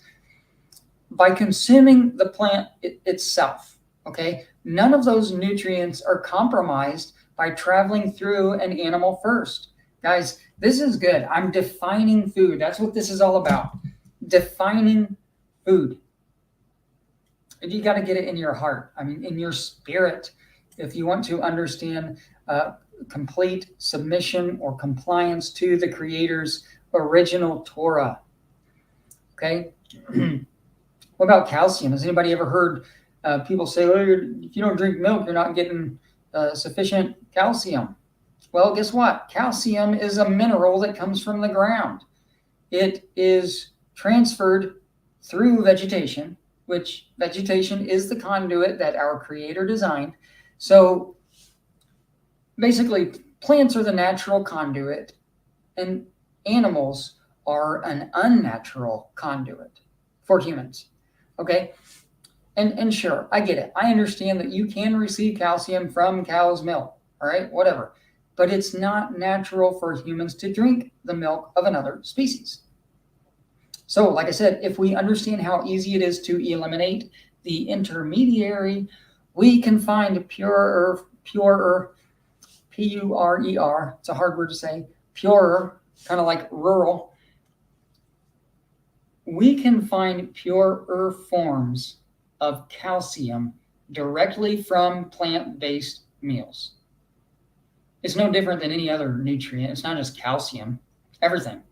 by consuming the plant itself. Okay, none of those nutrients are compromised by traveling through an animal first. Guys, this is good. I'm defining food. That's what this is all about. Defining food. You got to get it in your heart. I mean, in your spirit, if you want to understand complete submission or compliance to the Creator's original Torah. Okay. What about calcium? Has anybody ever heard people say, "Oh, if you don't drink milk, you're not getting sufficient calcium"? Well, guess what? Calcium is a mineral that comes from the ground. It is transferred through vegetation, which vegetation is the conduit that our Creator designed. So basically, plants are the natural conduit, and animals are an unnatural conduit for humans. Okay? And sure, I get it. I understand that you can receive calcium from cow's milk, all right, whatever. But it's not natural for humans to drink the milk of another species. So, like I said, if we understand how easy it is to eliminate the intermediary, we can find purer, Purer, it's a hard word to say, purer, kind of like rural. We can find purer forms of calcium directly from plant-based meals. It's no different than any other nutrient. It's not just calcium, everything.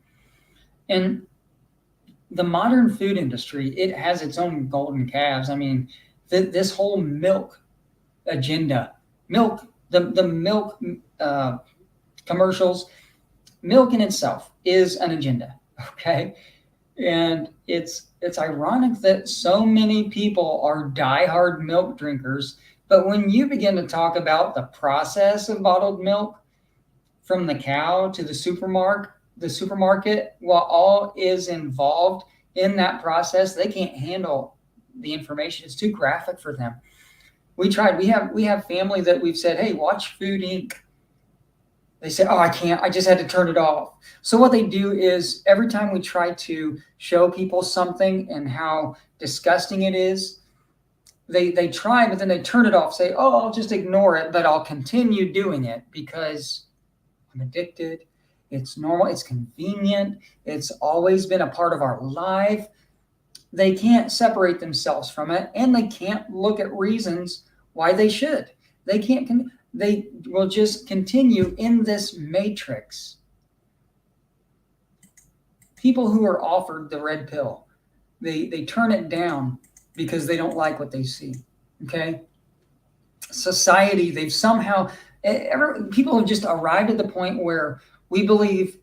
And the modern food industry, it has its own golden calves. I mean, this whole milk agenda, the milk commercials, milk in itself is an agenda, okay? And it's ironic that so many people are diehard milk drinkers, but when you begin to talk about the process of bottled milk from the cow to the supermarket, what all is involved in that process, they can't handle the information. It's too graphic for them. We tried. We have family that we've said, hey, watch Food Inc. They say, oh, I can't. I just had to turn it off. So what they do is every time we try to show people something and how disgusting it is, they try, but then they turn it off, say, oh, I'll just ignore it, but I'll continue doing it because I'm addicted. It's normal. It's convenient. It's always been a part of our life. They can't separate themselves from it, and they can't look at reasons why they should. They will just continue in this matrix. People who are offered the red pill, they turn it down because they don't like what they see. Okay? Society, they've somehow, people have just arrived at the point where we believe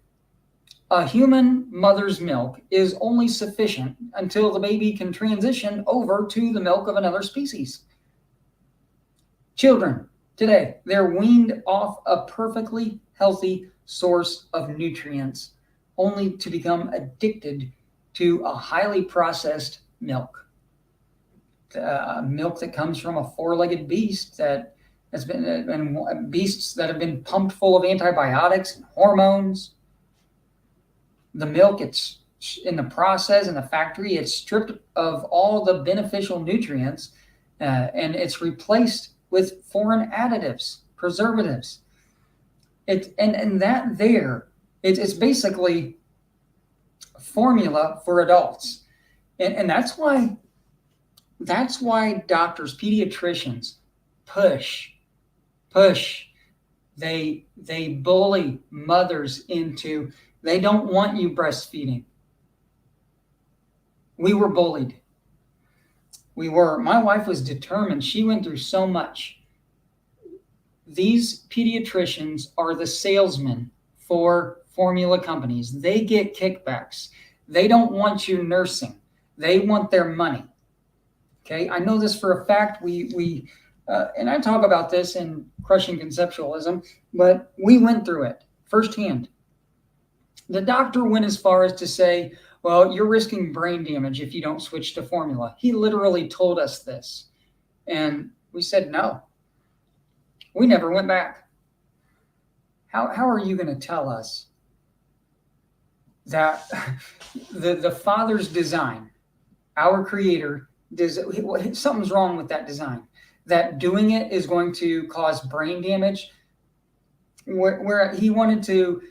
a human mother's milk is only sufficient until the baby can transition over to the milk of another species. Children today, they're weaned off a perfectly healthy source of nutrients only to become addicted to a highly processed milk. Milk that comes from a four-legged beast that has been beasts that have been pumped full of antibiotics and hormones. The milk, it's in the process, in the factory, it's stripped of all the beneficial nutrients, and it's replaced with foreign additives, preservatives. It's basically formula for adults, and that's why doctors, pediatricians push. They bully mothers into, they don't want you breastfeeding. We were bullied. My wife was determined. She went through so much. These pediatricians are the salesmen for formula companies. They get kickbacks. They don't want you nursing. They want their money. Okay, I know this for a fact. And I talk about this in Crushing Conceptualism, but we went through it firsthand. The doctor went as far as to say, well, you're risking brain damage if you don't switch to formula. He literally told us this. And we said no. We never went back. How are you going to tell us that the Father's design, our Creator, something's wrong with that design, that doing it is going to cause brain damage, where he wanted to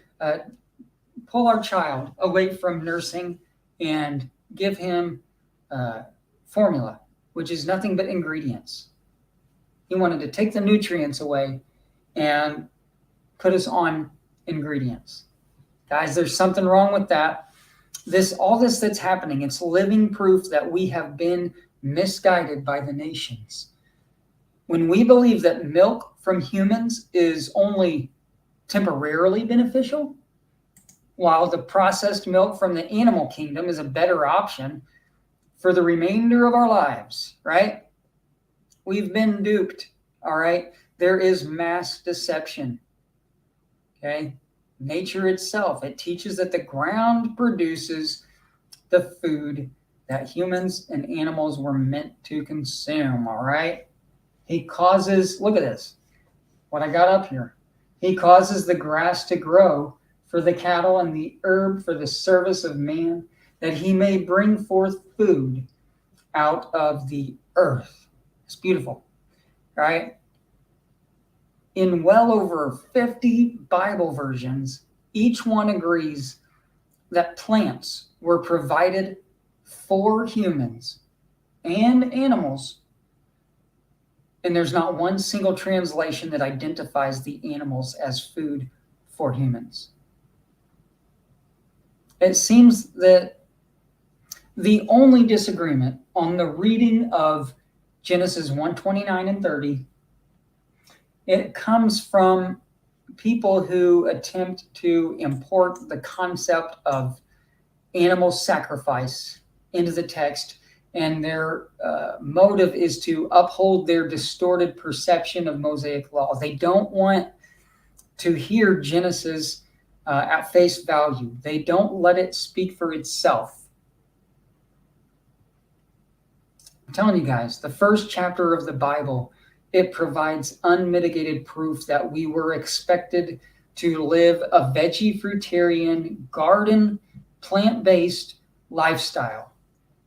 pull our child away from nursing and give him formula, which is nothing but ingredients. He wanted to take the nutrients away and put us on ingredients. Guys, there's something wrong with that. All this that's happening, it's living proof that we have been misguided by the nations. When we believe that milk from humans is only temporarily beneficial, while the processed milk from the animal kingdom is a better option for the remainder of our lives, right? We've been duped, all right? There is mass deception, okay? Nature itself, it teaches that the ground produces the food that humans and animals were meant to consume, all right? He causes, look at this, what I got up here. He causes the grass to grow for the cattle and the herb for the service of man, that he may bring forth food out of the earth. It's beautiful, right? In well over 50 Bible versions, each one agrees that plants were provided for humans and animals, and there's not one single translation that identifies the animals as food for humans. It seems that the only disagreement on the reading of Genesis 1:29 and 30, it comes from people who attempt to import the concept of animal sacrifice into the text, and their motive is to uphold their distorted perception of Mosaic law. They don't want to hear Genesis at face value. They don't let it speak for itself. I'm telling you guys, the first chapter of the Bible, it provides unmitigated proof that we were expected to live a veggie fruitarian, garden, plant-based lifestyle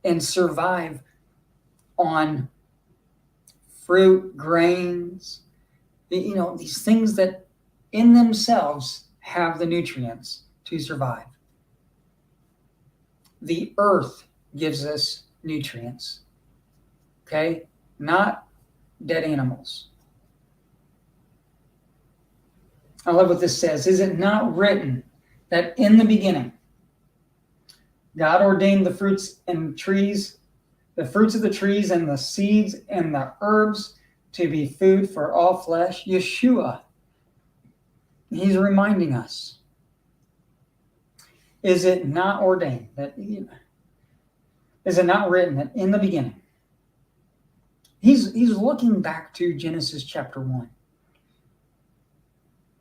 and survive on fruit, grains, these things that in themselves have the nutrients to survive. The earth gives us nutrients, okay? Not dead animals. I love what this says. Is it not written that in the beginning, God ordained the fruits and trees, the fruits of the trees and the seeds and the herbs to be food for all flesh? Yeshua, he's reminding us. Is it not ordained that, is it not written that in the beginning? He's looking back to Genesis chapter 1.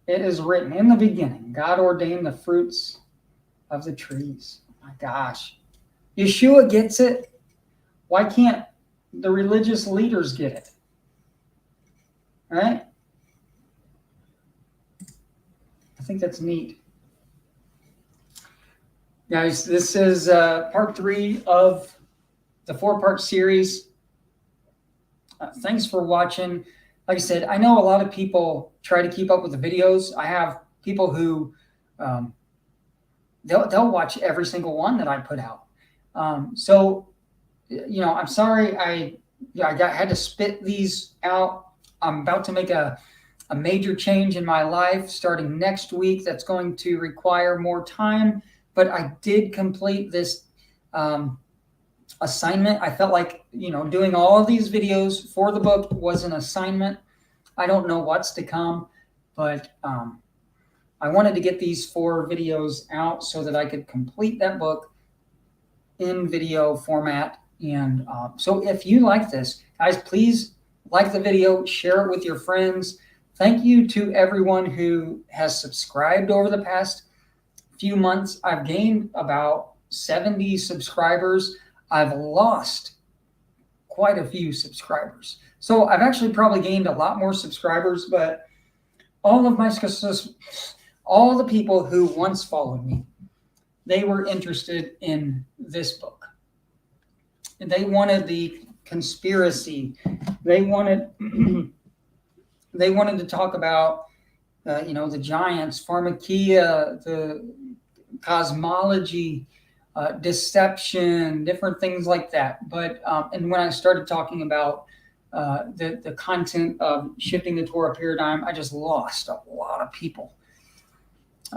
It is written in the beginning, God ordained the fruits of the trees. Oh my gosh. Yeshua gets it. Why can't the religious leaders get it? All right? I think that's neat. Guys, this is part 3 of the 4-part series. Thanks for watching. Like I said, I know a lot of people try to keep up with the videos. I have people who they'll watch every single one that I put out. So, I'm sorry I had to spit these out. I'm about to make a major change in my life starting next week. That's going to require more time, but I did complete this assignment. I felt like, doing all of these videos for the book was an assignment. I don't know what's to come, but I wanted to get these 4 videos out so that I could complete that book in video format. And so if you like this, guys, please like the video, share it with your friends. Thank you to everyone who has subscribed over the past few months. I've gained about 70 subscribers. I've lost quite a few subscribers. So I've actually probably gained a lot more subscribers, but all the people who once followed me, they were interested in this book. And they wanted the conspiracy. They wanted to talk about the giants, pharmakia, the cosmology, deception, different things like that. But and when I started talking about the content of shifting the Torah paradigm, I just lost a lot of people.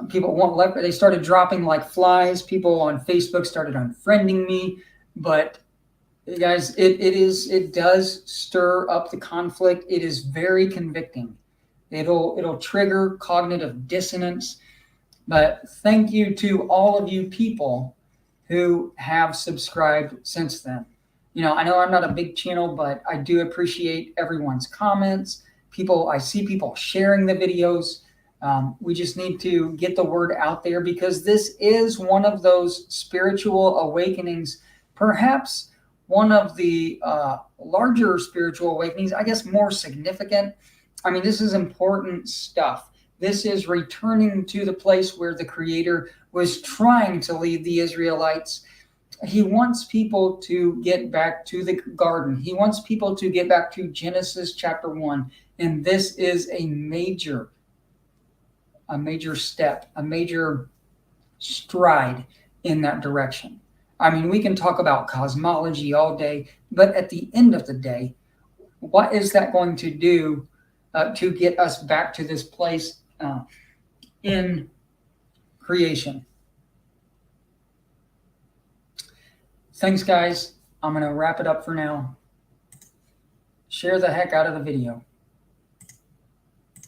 People they started dropping like flies. People on Facebook started unfriending me. But guys, it does stir up the conflict. It is very convicting. It'll trigger cognitive dissonance. But thank you to all of you people who have subscribed since then. I know I'm not a big channel, but I do appreciate everyone's comments. I see people sharing the videos. We just need to get the word out there because this is one of those spiritual awakenings Perhaps one of the larger spiritual awakenings, I guess more significant. I mean, this is important stuff. This is returning to the place where the Creator was trying to lead the Israelites. He wants people to get back to the garden. He wants people to get back to Genesis chapter 1. And this is a major step, a major stride in that direction. I mean, we can talk about cosmology all day, but at the end of the day, what is that going to do to get us back to this place in creation? Thanks, guys. I'm going to wrap it up for now. Share the heck out of the video.